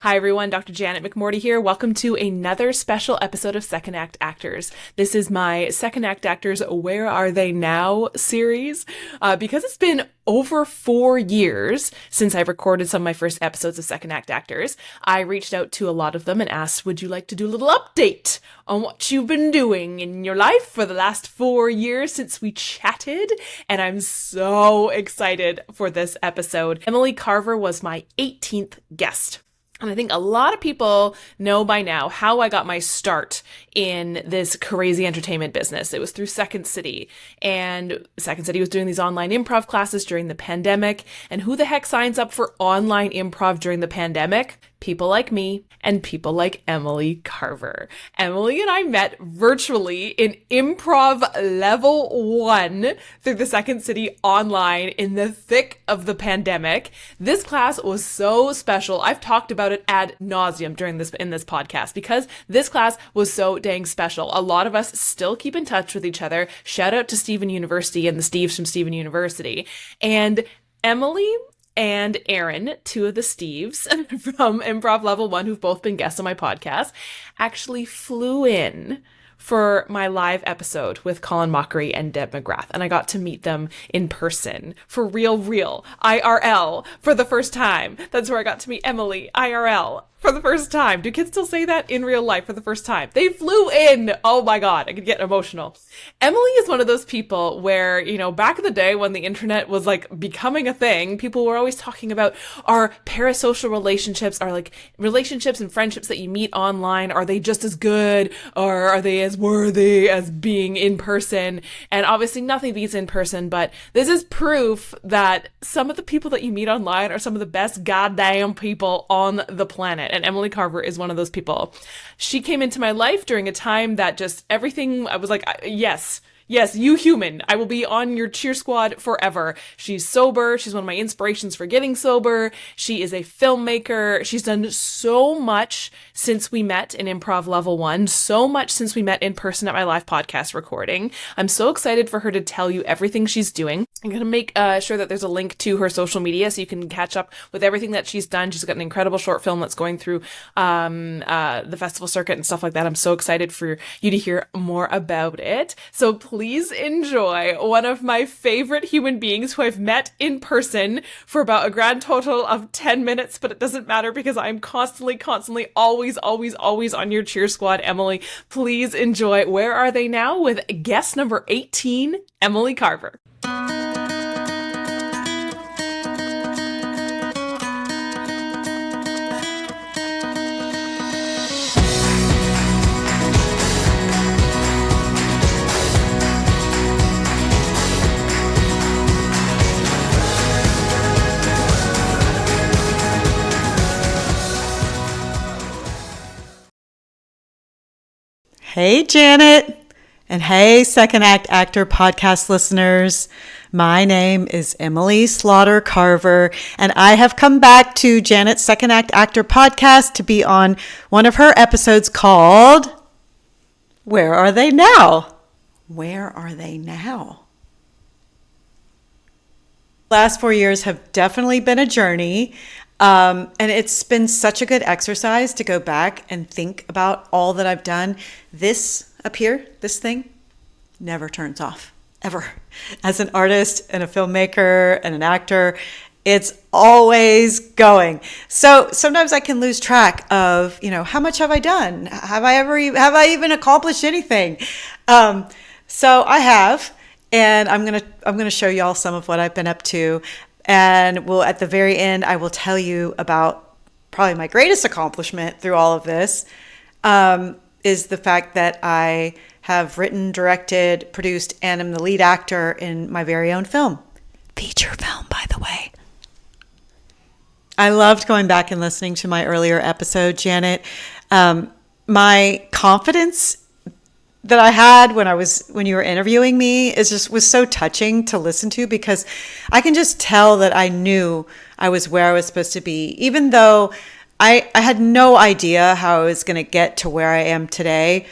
Hi everyone, Dr. Janet McMordie here. Welcome to another special episode of Second Act Actors. This is my Second Act Actors Where Are They Now series. Because it's been over 4 years since I recorded some of my first episodes of Second Act Actors, I reached out to a lot of them and asked, would you like to do a little update on what you've been doing in your life for the last 4 years since we chatted? And I'm so excited for this episode. Emily Carver was my 18th guest. And I think a lot of people know by now how I got my start in this crazy entertainment business. It was through Second City. And Second City was doing these online improv classes during the pandemic. And who the heck signs up for online improv during the pandemic? People like me and people like Emily Carver. Emily and I met virtually in improv level 1 through the Second City online in the thick of the pandemic. This class was so special. I've talked about it ad nauseum in this podcast because this class was so dang special. A lot of us still keep in touch with each other. Shout out to Stephen University and the Steves from Stephen University. And Emily and Aaron, two of the Steves from Improv Level 1, who've both been guests on my podcast, actually flew in for my live episode with Colin Mockery and Deb McGrath. And I got to meet them in person for real, IRL, for the first time. That's where I got to meet Emily, IRL. For the first time. Do kids still say that? In real life for the first time. They flew in. Oh my God, I could get emotional. Emily is one of those people where, back in the day when the internet was like becoming a thing, people were always talking about are parasocial relationships, are like relationships and friendships that you meet online, are they just as good or are they as worthy as being in person? And obviously nothing beats in person, but this is proof that some of the people that you meet online are some of the best goddamn people on the planet. And Emily Carver is one of those people. She came into my life during a time that just everything, I was like, yes, you human. I will be on your cheer squad forever. She's sober. She's one of my inspirations for getting sober. She is a filmmaker. She's done so much since we met in Improv Level 1, so much since we met in person at my live podcast recording. I'm so excited for her to tell you everything she's doing. I'm going to make sure that there's a link to her social media so you can catch up with everything that she's done. She's got an incredible short film that's going through the festival circuit and stuff like that. I'm so excited for you to hear more about it. So please enjoy one of my favorite human beings who I've met in person for about a grand total of 10 minutes, but it doesn't matter because I'm constantly, always on your cheer squad. Emily, please enjoy Where Are They Now with guest number 18, Emily Carver. Hey, Janet, and hey, Second Act Actor podcast listeners. My name is Emily Slaughter Carver, and I have come back to Janet's Second Act Actor podcast to be on one of her episodes called Where Are They Now? Where are they now? Last 4 years have definitely been a journey. And it's been such a good exercise to go back and think about all that I've done. This up here, this thing, never turns off, ever. As an artist and a filmmaker and an actor, it's always going. So sometimes I can lose track of, how much have I done? Have I even accomplished anything? So I have, and I'm gonna show y'all some of what I've been up to. And at the very end, I will tell you about probably my greatest accomplishment through all of this, is the fact that I have written, directed, produced, and am the lead actor in my very own film. Feature film, by the way. I loved going back and listening to my earlier episode, Janet. My confidence that I had when you were interviewing me was so touching to listen to, because I can just tell that I knew I was where I was supposed to be, even though I had no idea how I was going to get to where I am today.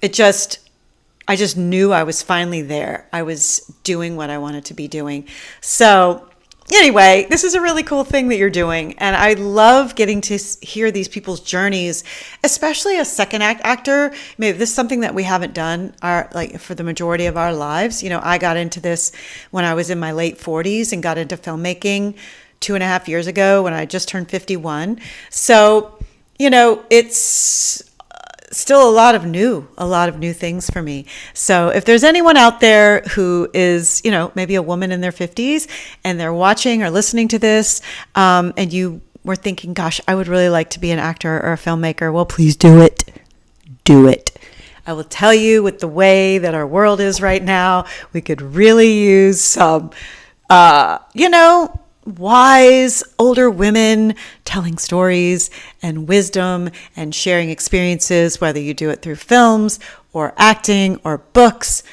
I just knew I was finally there. I was doing what I wanted to be doing. So Anyway, this is a really cool thing that you're doing. And I love getting to hear these people's journeys, especially a second act actor. Maybe this is something that we haven't done like for the majority of our lives. You know, I got into this when I was in my late 40s and got into filmmaking 2.5 years ago when I just turned 51. So, you know, it's still a lot of new things for me. So if there's anyone out there who is, you know, maybe a woman in their 50s and they're watching or listening to this, and you were thinking, gosh, I would really like to be an actor or a filmmaker, well, please do it. Do it. I will tell you, with the way that our world is right now, we could really use some, wise older women telling stories and wisdom and sharing experiences, whether you do it through films or acting or books,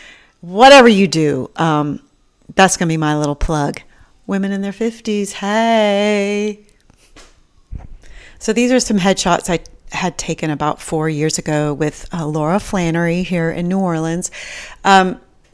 whatever you do. That's going to be my little plug. Women in their 50s, hey. So these are some headshots I had taken about 4 years ago with Laura Flannery here in New Orleans.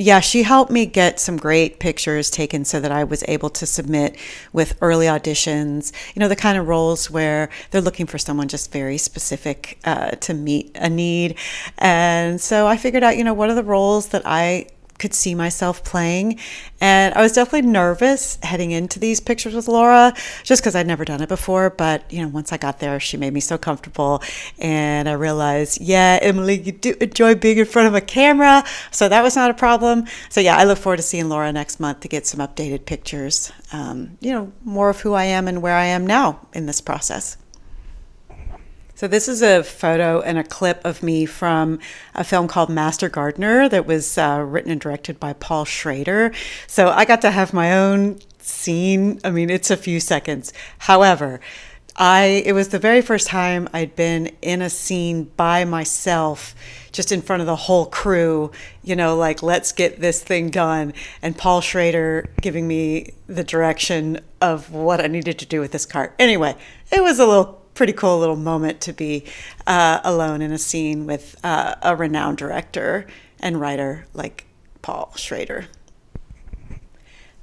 Yeah, she helped me get some great pictures taken so that I was able to submit with early auditions, you know, the kind of roles where they're looking for someone just very specific to meet a need. And so I figured out, you know, what are the roles that I could see myself playing. And I was definitely nervous heading into these pictures with Laura, just because I'd never done it before. But, you know, once I got there, she made me so comfortable. And I realized, yeah, Emily, you do enjoy being in front of a camera. So that was not a problem. So yeah, I look forward to seeing Laura next month to get some updated pictures, you know, more of who I am and where I am now in this process. So this is a photo and a clip of me from a film called Master Gardener that was written and directed by Paul Schrader. So I got to have my own scene. I mean, it's a few seconds. However, it was the very first time I'd been in a scene by myself, just in front of the whole crew, you know, like, let's get this thing done. And Paul Schrader giving me the direction of what I needed to do with this cart. Anyway, it was a pretty cool little moment to be alone in a scene with a renowned director and writer like Paul Schrader.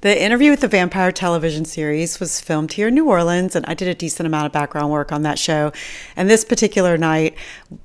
The Interview with the Vampire television series was filmed here in New Orleans, and I did a decent amount of background work on that show. And this particular night,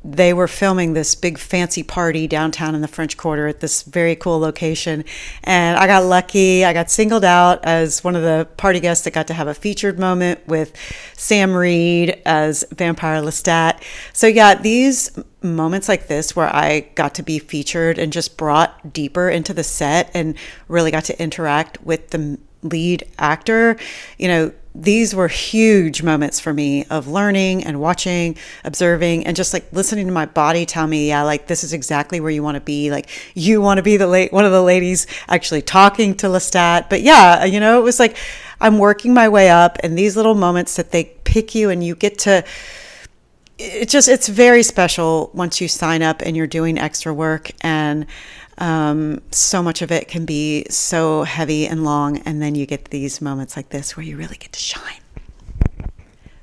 they were filming this big fancy party downtown in the French Quarter at this very cool location. And I got lucky. I got singled out as one of the party guests that got to have a featured moment with Sam Reed as Vampire Lestat. So yeah, these moments like this where I got to be featured and just brought deeper into the set and really got to interact with the lead actor, you know, these were huge moments for me of learning and watching, observing, and just like listening to my body tell me, yeah, like, this is exactly where you want to be. Like, you want to be one of the ladies actually talking to Lestat. But yeah, you know, it was like I'm working my way up, and these little moments that they pick you and you get to, it's very special once you sign up and you're doing extra work, and so much of it can be so heavy and long, and then you get these moments like this where you really get to shine.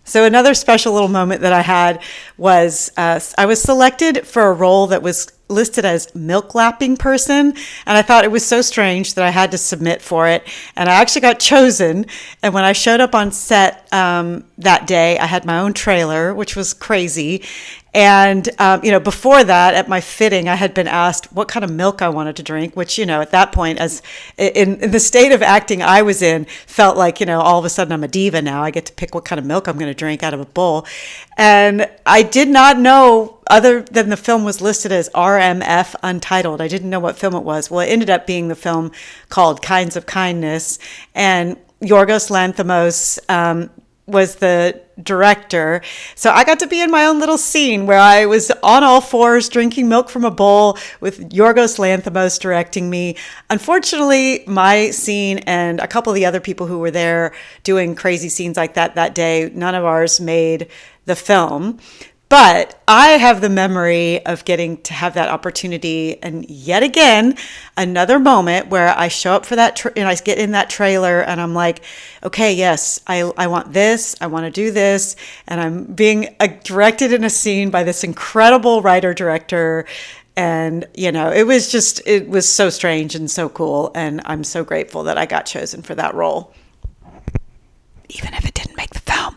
So another special little moment that I had was I was selected for a role that was listed as milk lapping person, and I thought it was so strange that I had to submit for it, and I actually got chosen. And when I showed up on set that day, I had my own trailer, which was crazy. And, you know, before that, at my fitting, I had been asked what kind of milk I wanted to drink, which, you know, at that point, as in the state of acting I was in, felt like, you know, all of a sudden I'm a diva now. I get to pick what kind of milk I'm going to drink out of a bowl. And I did not know, other than the film was listed as RMF Untitled. I didn't know what film it was. Well, it ended up being the film called Kinds of Kindness. And Yorgos Lanthimos was the director. So I got to be in my own little scene where I was on all fours drinking milk from a bowl with Yorgos Lanthimos directing me. Unfortunately, my scene and a couple of the other people who were there doing crazy scenes like that day, none of ours made the film. But I have the memory of getting to have that opportunity. And yet again, another moment where I show up for that and I get in that trailer and I'm like, okay, yes, I want this. I want to do this. And I'm being directed in a scene by this incredible writer director. And, you know, it was so strange and so cool. And I'm so grateful that I got chosen for that role. even if it didn't make the film.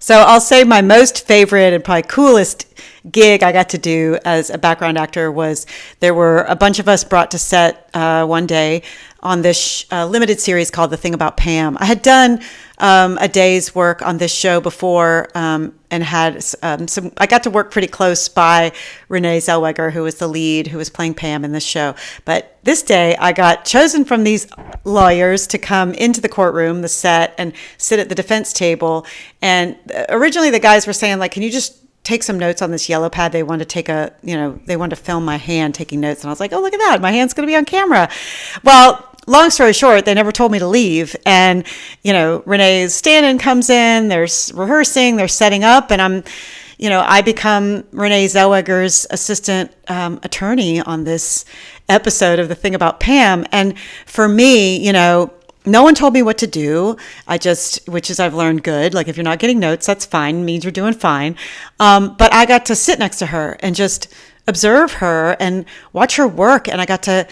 So I'll say my most favorite and probably coolest gig I got to do as a background actor was there were a bunch of us brought to set one day on this limited series called The Thing About Pam. I had done a day's work on this show before and had I got to work pretty close by Renee Zellweger, who was the lead, who was playing Pam in this show. But this day I got chosen from these lawyers to come into the courtroom, the set, and sit at the defense table. And originally the guys were saying, like, can you just take some notes on this yellow pad? They wanted to they wanted to film my hand taking notes. And I was like, oh, look at that. My hand's going to be on camera. Well, long story short, they never told me to leave. And, Renee's stand-in comes in, there's rehearsing, they're setting up, and I become Renee Zellweger's assistant attorney on this episode of The Thing About Pam. And for me, no one told me what to do. Which is I've learned good. Like, if you're not getting notes, that's fine. It means you're doing fine. But I got to sit next to her and just observe her and watch her work. And I got to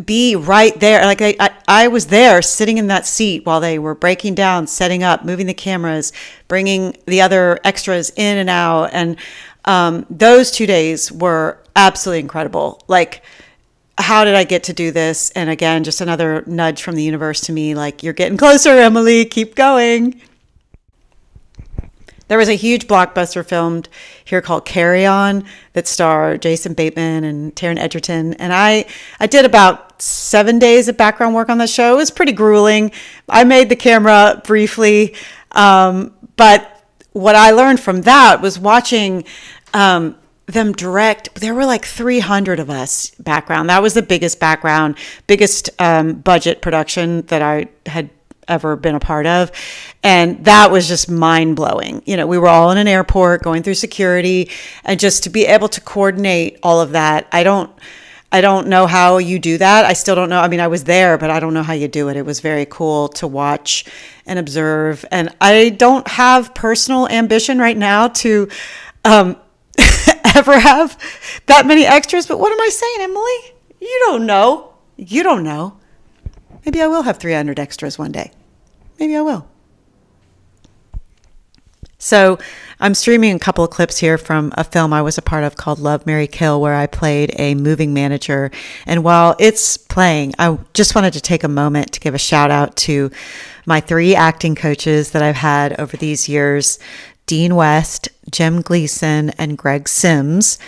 be right there. Like I was there sitting in that seat while they were breaking down, setting up, moving the cameras, bringing the other extras in and out. And those 2 days were absolutely incredible. Like, how did I get to do this? And again, just another nudge from the universe to me, like, you're getting closer, Emily, keep going. There was a huge blockbuster filmed here called Carry On that starred Jason Bateman and Taron Egerton. And I did about 7 days of background work on the show. It was pretty grueling. I made the camera briefly. But what I learned from that was watching them direct. There were like 300 of us background. That was the biggest budget production that I had ever been a part of. And that was just mind blowing. We were all in an airport going through security, and just to be able to coordinate all of that. I don't know how you do that. I still don't know. I mean, I was there, but I don't know how you do it. It was very cool to watch and observe. And I don't have personal ambition right now to, ever have that many extras. But what am I saying, Emily? You don't know. Maybe I will have 300 extras one day. Maybe I will. So I'm streaming a couple of clips here from a film I was a part of called Love, Marry, Kill, where I played a moving manager. And while it's playing, I just wanted to take a moment to give a shout out to my 3 acting coaches that I've had over these years, Dean West, Jim Gleason, and Greg Sims.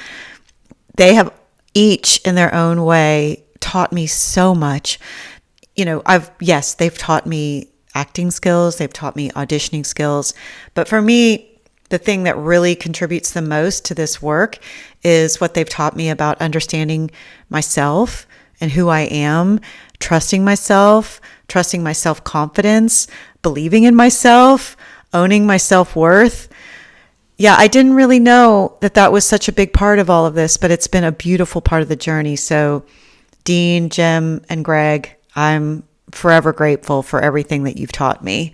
They have each in their own way taught me so much. They've taught me acting skills, they've taught me auditioning skills, but for me, the thing that really contributes the most to this work is what they've taught me about understanding myself and who I am, trusting myself confidence, believing in myself, owning my self-worth. Yeah, I didn't really know that was such a big part of all of this, but it's been a beautiful part of the journey. So Dean, Jim, and Greg, I'm forever grateful for everything that you've taught me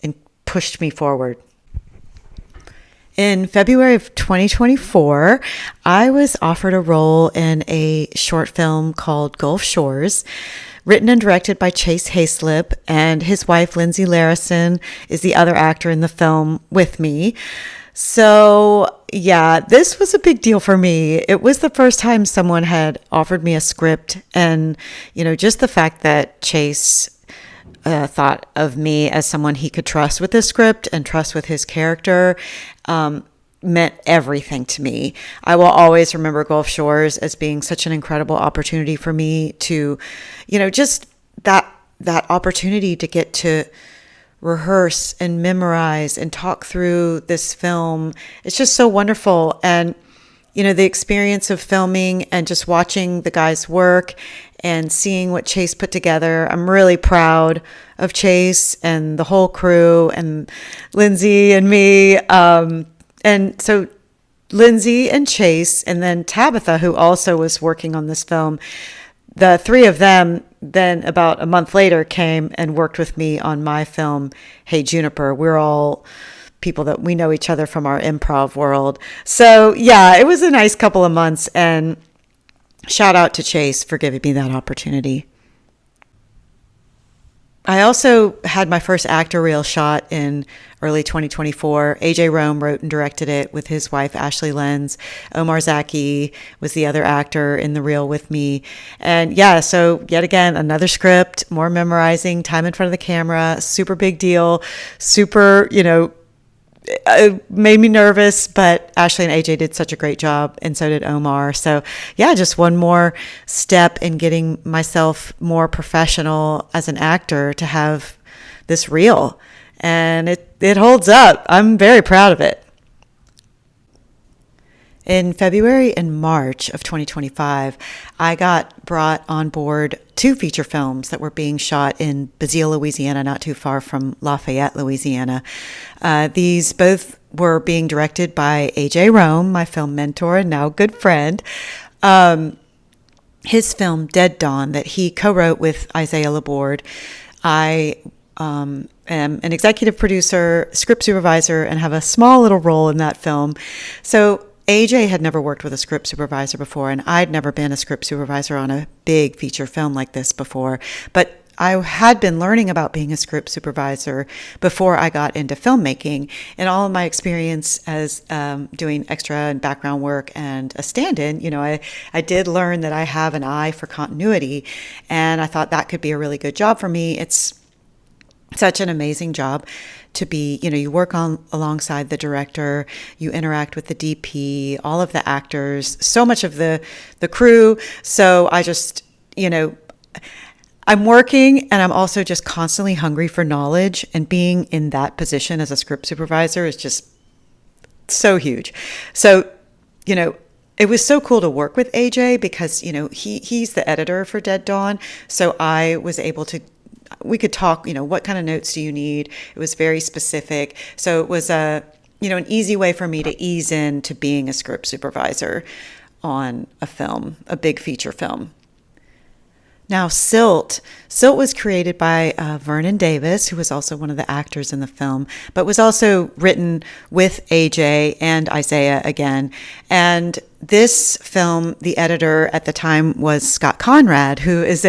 and pushed me forward. In February of 2024, I was offered a role in a short film called Gulf Shores, written and directed by Chase Hayslip, and his wife, Lindsay Larison, is the other actor in the film with me. So yeah, this was a big deal for me. It was the first time someone had offered me a script, and, just the fact that Chase thought of me as someone he could trust with this script and trust with his character meant everything to me. I will always remember Gulf Shores as being such an incredible opportunity for me to, just that opportunity to get to rehearse and memorize and talk through this film. It's just so wonderful. And, the experience of filming and just watching the guys work and seeing what Chase put together. I'm really proud of Chase and the whole crew and Lindsay and me. And so Lindsay and Chase, and then Tabitha, who also was working on this film, the 3 of them then about a month later came and worked with me on my film, Hey Juniper. We're all people that we know each other from our improv world. So yeah, it was a nice couple of months, and shout out to Chase for giving me that opportunity. I also had my first actor reel shot in early 2024. AJ Rome wrote and directed it with his wife, Ashley Lenz. Omar Zaki was the other actor in the reel with me. And yeah, so yet again, another script, more memorizing, time in front of the camera, super big deal, super, it made me nervous, but Ashley and AJ did such a great job, and so did Omar. So yeah, just one more step in getting myself more professional as an actor to have this reel. And it holds up. I'm very proud of it. In February and March of 2025, I got brought on board 2 feature films that were being shot in Basile, Louisiana, not too far from Lafayette, Louisiana. These both were being directed by AJ Rome, my film mentor and now good friend. His film Dead Dawn that he co-wrote with Isaiah Laborde. I am an executive producer, script supervisor, and have a small little role in that film. So AJ had never worked with a script supervisor before, and I'd never been a script supervisor on a big feature film like this before. But I had been learning about being a script supervisor before I got into filmmaking. And all of my experience as doing extra and background work and a stand-in, I did learn that I have an eye for continuity, and I thought that could be a really good job for me. It's such an amazing job to be, you work alongside the director, you interact with the DP, all of the actors, so much of the crew. So I just, I'm working, and I'm also just constantly hungry for knowledge, and being in that position as a script supervisor is just so huge. So, it was so cool to work with AJ because, he's the editor for Dead Dawn. So I was able to, we could talk, what kind of notes do you need? It was very specific. So it was an easy way for me to ease into being a script supervisor on a film, a big feature film. Now, Silt was created by Vernon Davis, who was also one of the actors in the film, but was also written with AJ and Isaiah again. And this film, the editor at the time was Scott Conrad, who is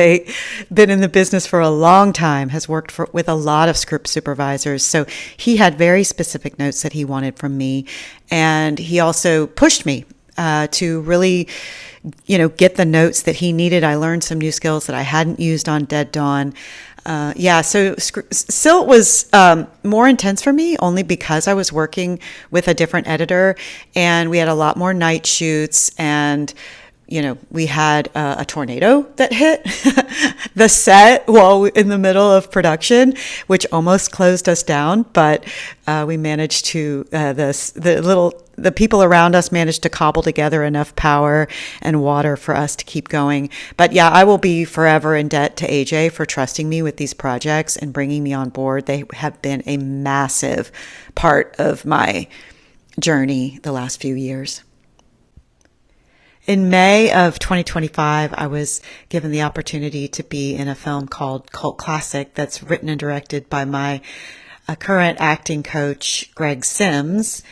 been in the business for a long time, has worked with a lot of script supervisors. So he had very specific notes that he wanted from me. And he also pushed me to really, get the notes that he needed. I learned some new skills that I hadn't used on Dead Dawn. So Silt was more intense for me only because I was working with a different editor, and we had a lot more night shoots, and we had a tornado that hit the set while in the middle of production, which almost closed us down. But we managed to, the people around us managed to cobble together enough power and water for us to keep going. But yeah, I will be forever in debt to AJ for trusting me with these projects and bringing me on board. They have been a massive part of my journey the last few years. In May of 2025, I was given the opportunity to be in a film called Cult Classic that's written and directed by my current acting coach, Greg Sims,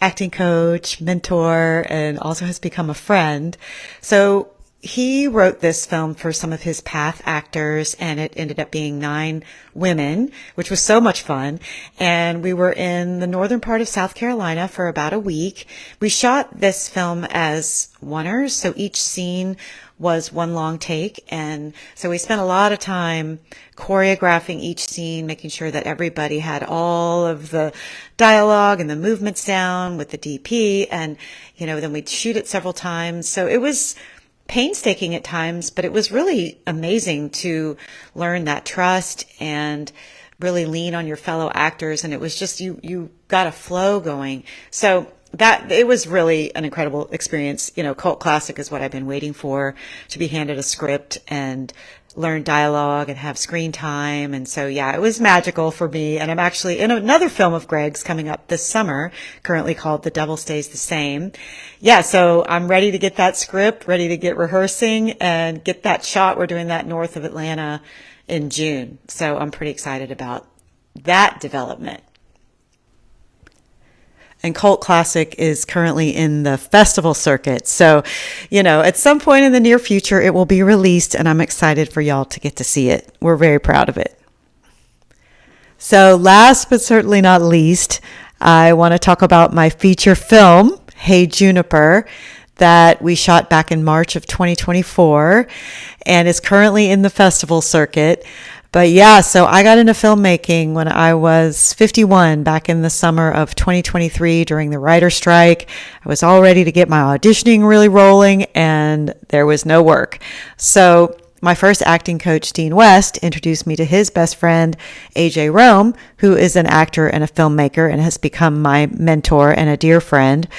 acting coach, mentor, and also has become a friend. So he wrote this film for some of his Path actors, and it ended up being 9 women, which was so much fun. And we were in the northern part of South Carolina for about a week. We shot this film as oneers, so each scene was one long take. And so we spent a lot of time choreographing each scene, making sure that everybody had all of the dialogue and the movements down with the DP. And, then we'd shoot it several times. So it was painstaking at times, but it was really amazing to learn that trust and really lean on your fellow actors. And it was just, you got a flow going. So that it was really an incredible experience. Cult Classic is what I've been waiting for, to be handed a script and learn dialogue and have screen time. And so, yeah, it was magical for me. And I'm actually in another film of Greg's coming up this summer, currently called The Devil Stays the Same. Yeah, so I'm ready to get that script, ready to get rehearsing and get that shot. We're doing that north of Atlanta in June. So I'm pretty excited about that development. And Cult Classic is currently in the festival circuit. So, at some point in the near future, it will be released, and I'm excited for y'all to get to see it. We're very proud of it. So last but certainly not least, I want to talk about my feature film, Hey Juniper, that we shot back in March of 2024 and is currently in the festival circuit. But yeah, so I got into filmmaking when I was 51 back in the summer of 2023 during the writer's strike. I was all ready to get my auditioning really rolling and there was no work. So my first acting coach, Dean West, introduced me to his best friend, AJ Rome, who is an actor and a filmmaker and has become my mentor and a dear friend.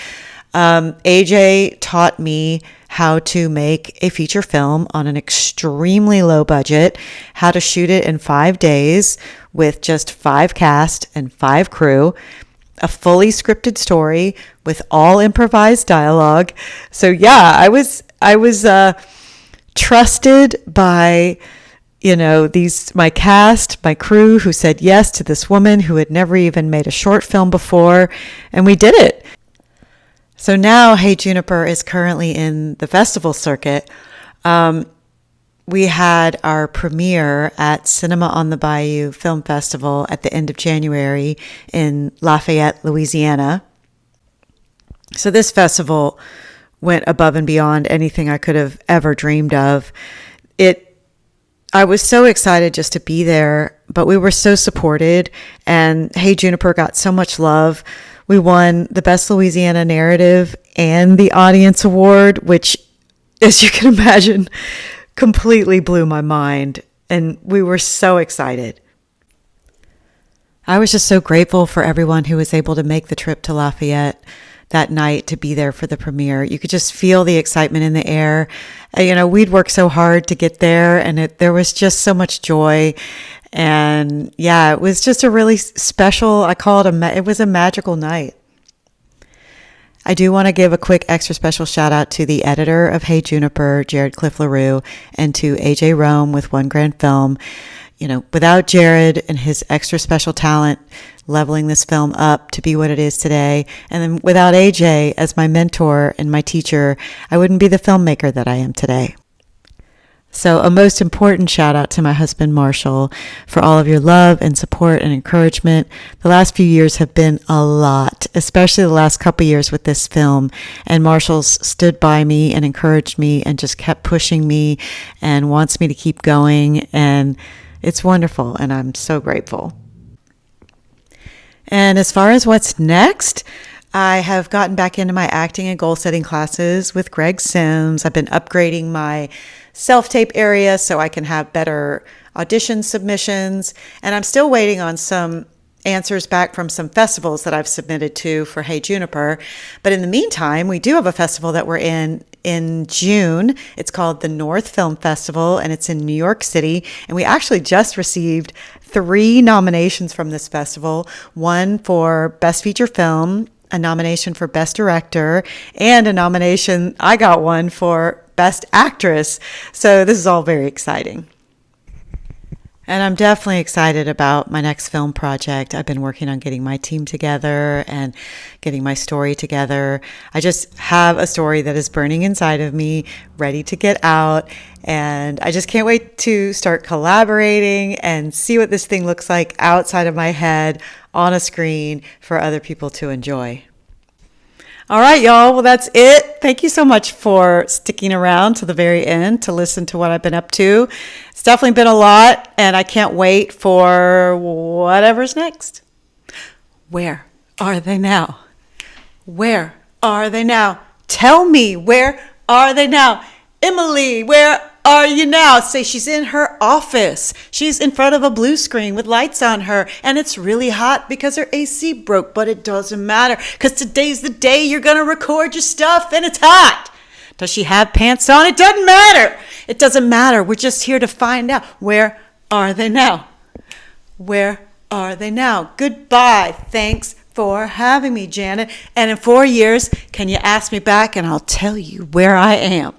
AJ taught me how to make a feature film on an extremely low budget, how to shoot it in 5 days with just 5 cast and 5 crew, a fully scripted story with all improvised dialogue. So yeah, I was trusted by, my cast, my crew, who said yes to this woman who had never even made a short film before, and we did it. So now Hey Juniper is currently in the festival circuit. We had our premiere at Cinema on the Bayou Film Festival at the end of January in Lafayette, Louisiana. So this festival went above and beyond anything I could have ever dreamed of. I was so excited just to be there, but we were so supported, and Hey Juniper got so much love. We won the Best Louisiana Narrative and the Audience Award, which, as you can imagine, completely blew my mind, and we were so excited. I was just so grateful for everyone who was able to make the trip to Lafayette that night to be there for the premiere. You could just feel the excitement in the air. We'd worked so hard to get there, and there was just so much joy. And yeah, it was just a really special, I call it it was a magical night. I do want to give a quick extra special shout out to the editor of Hey Juniper, Jared Cliff LaRue, and to AJ Rome with One Grand Film. Without Jared and his extra special talent leveling this film up to be what it is today, and then without AJ as my mentor and my teacher, I wouldn't be the filmmaker that I am today. So a most important shout out to my husband, Marshall, for all of your love and support and encouragement. The last few years have been a lot, especially the last couple years with this film. And Marshall's stood by me and encouraged me and just kept pushing me and wants me to keep going. And it's wonderful. And I'm so grateful. And as far as what's next, I have gotten back into my acting and goal setting classes with Greg Sims. I've been upgrading my self-tape area so I can have better audition submissions. And I'm still waiting on some answers back from some festivals that I've submitted to for Hey Juniper. But in the meantime, we do have a festival that we're in June. It's called the North Film Festival, and it's in New York City. And we actually just received 3 nominations from this festival, one for Best Feature Film, a nomination for Best Director, and a nomination, I got one for Best Actress. So this is all very exciting. And I'm definitely excited about my next film project. I've been working on getting my team together and getting my story together. I just have a story that is burning inside of me, ready to get out. And I just can't wait to start collaborating and see what this thing looks like outside of my head on a screen for other people to enjoy. All right, y'all. Well, that's it. Thank you so much for sticking around to the very end to listen to what I've been up to. It's definitely been a lot, and I can't wait for whatever's next. Where are they now? Where are they now? Tell me, where are they now? Emily, where are you now? Say she's in her office. She's in front of a blue screen with lights on her, and it's really hot because her AC broke, but it doesn't matter because today's the day you're going to record your stuff, and it's hot. Does she have pants on? It doesn't matter. It doesn't matter. We're just here to find out. Where are they now? Where are they now? Goodbye. Thanks for having me, Janet. And in 4 years, can you ask me back, and I'll tell you where I am.